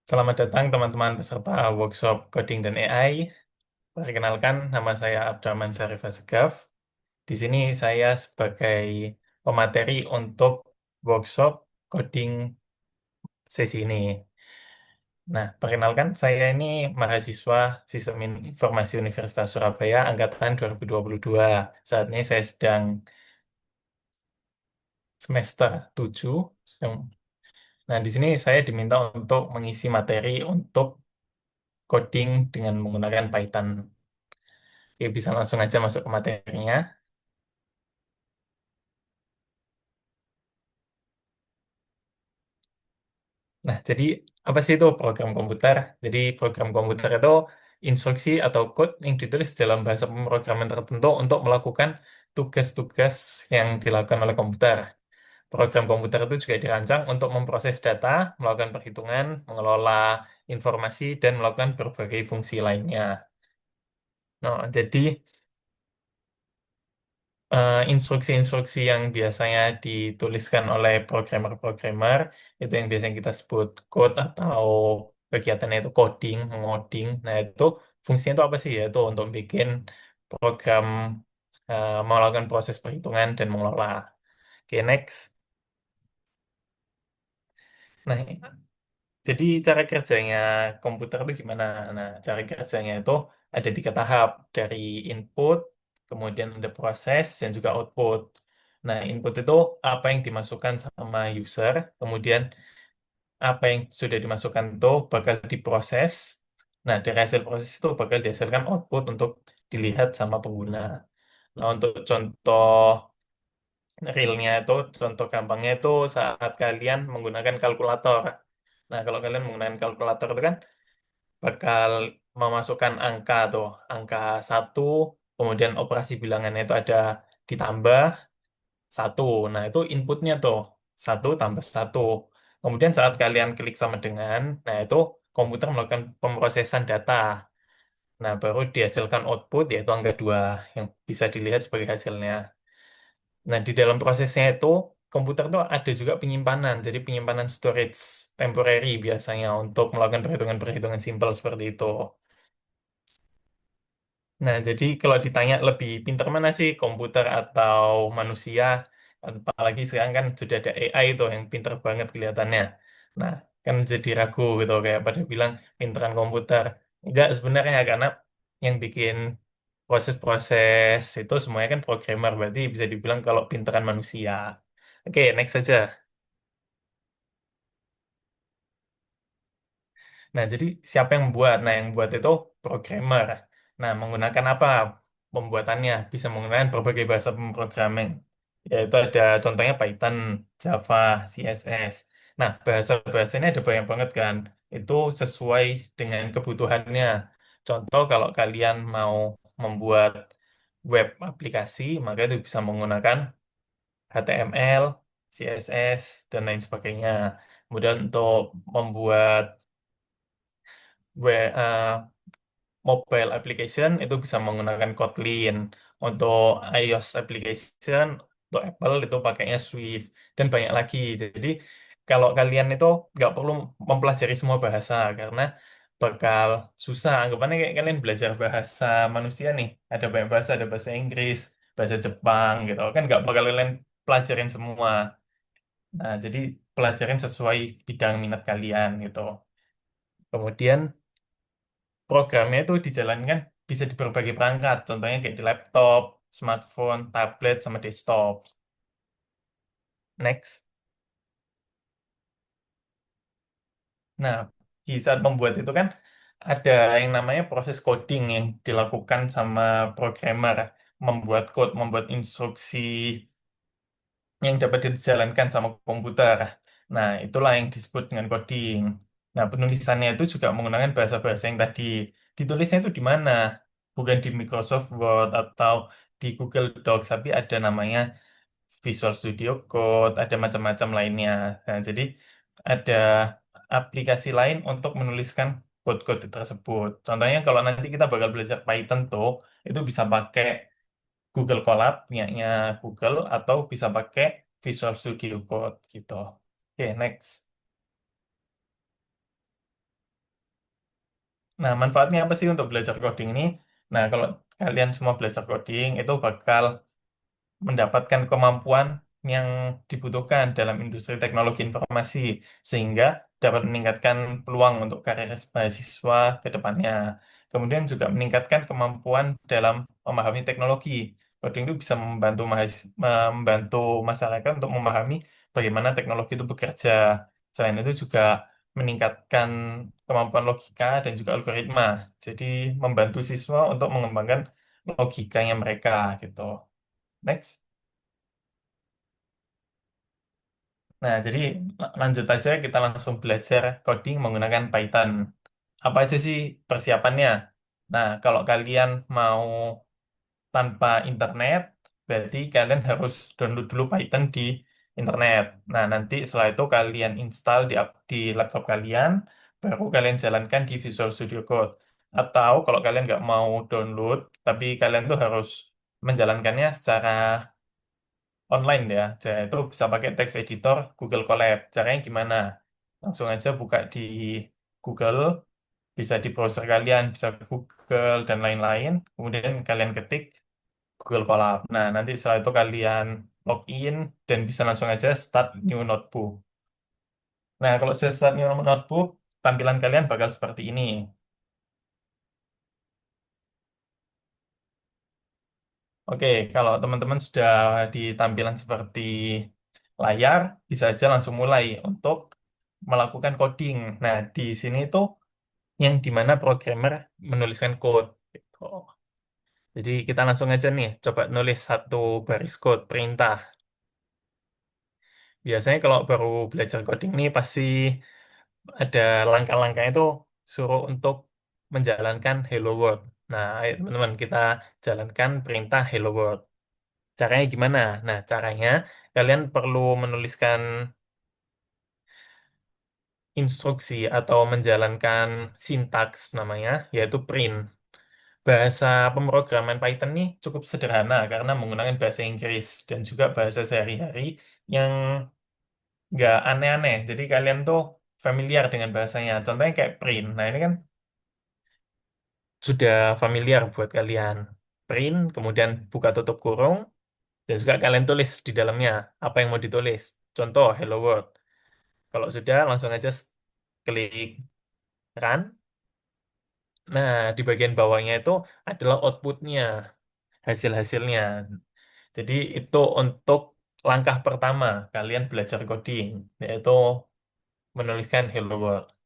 Selamat datang teman-teman peserta workshop Coding dan AI. Perkenalkan, nama saya Abdurrahman Syarif Asegaf. Di sini saya sebagai pemateri untuk workshop coding sesi ini. Nah, perkenalkan, saya ini mahasiswa Sistem Informasi Universitas Surabaya Angkatan 2022. Saat ini saya sedang semester 7. Nah, di sini saya diminta untuk mengisi materi untuk coding dengan menggunakan Python. Oke, bisa langsung aja masuk ke materinya. Nah, jadi apa sih itu program komputer? Jadi program komputer itu instruksi atau code yang ditulis dalam bahasa pemrograman tertentu untuk melakukan tugas-tugas yang dilakukan oleh komputer. Program komputer itu juga dirancang untuk memproses data, melakukan perhitungan, mengelola informasi, dan melakukan berbagai fungsi lainnya. Nah, jadi instruksi-instruksi yang biasanya dituliskan oleh programmer-programmer itu yang biasanya kita sebut code atau kegiatannya itu coding, ngoding. Nah, itu fungsinya itu apa sih? Yaitu untuk bikin program melakukan proses perhitungan dan mengelola. Oke, next. Nah, jadi cara kerjanya komputer itu gimana? Nah, cara kerjanya itu ada 3 tahap, dari input, kemudian ada proses, dan juga output. Nah, input itu apa yang dimasukkan sama user, kemudian apa yang sudah dimasukkan itu bakal diproses. Nah, dari hasil proses itu bakal dihasilkan output untuk dilihat sama pengguna. Nah, untuk contoh realnya itu, contoh gampangnya itu saat kalian menggunakan kalkulator. Nah, kalau kalian menggunakan kalkulator itu kan bakal memasukkan angka tuh, angka satu, kemudian operasi bilangannya itu ada ditambah satu. Nah, itu inputnya tuh, satu tambah satu. Kemudian saat kalian klik sama dengan, nah itu komputer melakukan pemrosesan data. Nah, baru dihasilkan output, yaitu angka 2, yang bisa dilihat sebagai hasilnya. Nah, di dalam prosesnya itu, komputer tuh ada juga penyimpanan, jadi penyimpanan storage temporary biasanya untuk melakukan perhitungan-perhitungan simpel seperti itu. Nah, jadi kalau ditanya lebih pintar mana sih, komputer atau manusia, apalagi sekarang kan sudah ada AI itu yang pintar banget kelihatannya. Nah, kan jadi ragu gitu, kayak pada bilang pinteran komputer. Enggak sebenarnya, karena yang bikin proses-proses itu semuanya kan programmer, berarti bisa dibilang kalau pinteran manusia. Oke, next saja. Nah, jadi siapa yang membuat? Nah, yang membuat itu programmer. Nah, menggunakan apa pembuatannya? Bisa menggunakan berbagai bahasa pemrogramming. Yaitu ada contohnya Python, Java, CSS. Nah, bahasa-bahasa ini ada banyak banget kan. Itu sesuai dengan kebutuhannya. Contoh kalau kalian mau membuat web aplikasi, maka itu bisa menggunakan HTML, CSS, dan lain sebagainya. Kemudian untuk membuat mobile application itu bisa menggunakan Kotlin. Untuk iOS application, untuk Apple itu pakainya Swift, dan banyak lagi. Jadi kalau kalian itu nggak perlu mempelajari semua bahasa, karena bakal susah. Anggapannya kayak kalian belajar bahasa manusia nih. Ada banyak bahasa, ada bahasa Inggris, bahasa Jepang gitu. Kan nggak bakal kalian pelajarin semua. Nah, jadi pelajarin sesuai bidang minat kalian gitu. Kemudian programnya itu dijalankan bisa di berbagai perangkat, contohnya kayak di laptop, smartphone, tablet, sama desktop. Next. Nah, di saat membuat itu kan ada yang namanya proses coding yang dilakukan sama programmer, membuat code, membuat instruksi yang dapat dijalankan sama komputer. Nah, itulah yang disebut dengan coding. Nah, penulisannya itu juga menggunakan bahasa-bahasa yang tadi. Ditulisnya itu di mana? Bukan di Microsoft Word atau di Google Docs, tapi ada namanya Visual Studio Code, ada macam-macam lainnya. Nah, jadi ada aplikasi lain untuk menuliskan code-code tersebut. Contohnya kalau nanti kita bakal belajar Python tuh, itu bisa pakai Google Colab punyanya Google atau bisa pakai Visual Studio Code gitu. Oke, next. Nah, manfaatnya apa sih untuk belajar coding ini? Nah, kalau kalian semua belajar coding, itu bakal mendapatkan kemampuan yang dibutuhkan dalam industri teknologi informasi, sehingga dapat meningkatkan peluang untuk karir mahasiswa ke depannya. Kemudian juga meningkatkan kemampuan dalam memahami teknologi. Coding itu bisa membantu masyarakat untuk memahami bagaimana teknologi itu bekerja. Selain itu juga meningkatkan kemampuan logika dan juga algoritma. Jadi membantu siswa untuk mengembangkan logikanya mereka gitu. Next. Nah, jadi lanjut aja kita langsung belajar coding menggunakan Python. Apa aja sih persiapannya? Nah, kalau kalian mau tanpa internet, berarti kalian harus download dulu Python di internet. Nah, nanti setelah itu kalian install di laptop kalian, baru kalian jalankan di Visual Studio Code. Atau kalau kalian nggak mau download, tapi kalian tuh harus menjalankannya secara online ya. Jadi itu bisa pakai text editor Google Colab. Caranya gimana? Langsung aja buka di Google, bisa di browser kalian, bisa Google dan lain-lain. Kemudian kalian ketik Google Colab. Nah, nanti setelah itu kalian login dan bisa langsung aja start new notebook. Nah, kalau saya start new notebook, tampilan kalian bakal seperti ini. Oke, kalau teman-teman sudah di tampilan seperti layar, bisa aja langsung mulai untuk melakukan coding. Nah, di sini tuh yang dimana programmer menuliskan code. Gitu. Jadi kita langsung aja nih, coba nulis satu baris code perintah. Biasanya kalau baru belajar coding nih pasti ada langkah-langkahnya itu suruh untuk menjalankan Hello World. Nah, ayo teman-teman kita jalankan perintah Hello World. Caranya gimana? Nah, caranya kalian perlu menuliskan instruksi atau menjalankan sintaks namanya, yaitu print. Bahasa pemrograman Python ini cukup sederhana karena menggunakan bahasa Inggris dan juga bahasa sehari-hari yang nggak aneh-aneh. Jadi kalian tuh familiar dengan bahasanya. Contohnya kayak print. Nah, ini kan sudah familiar buat kalian. Print, kemudian buka tutup kurung, dan juga kalian tulis di dalamnya apa yang mau ditulis. Contoh, Hello World. Kalau sudah, langsung aja klik run. Nah, di bagian bawahnya itu adalah outputnya, hasil-hasilnya. Jadi itu untuk langkah pertama kalian belajar coding, yaitu menuliskan Hello World.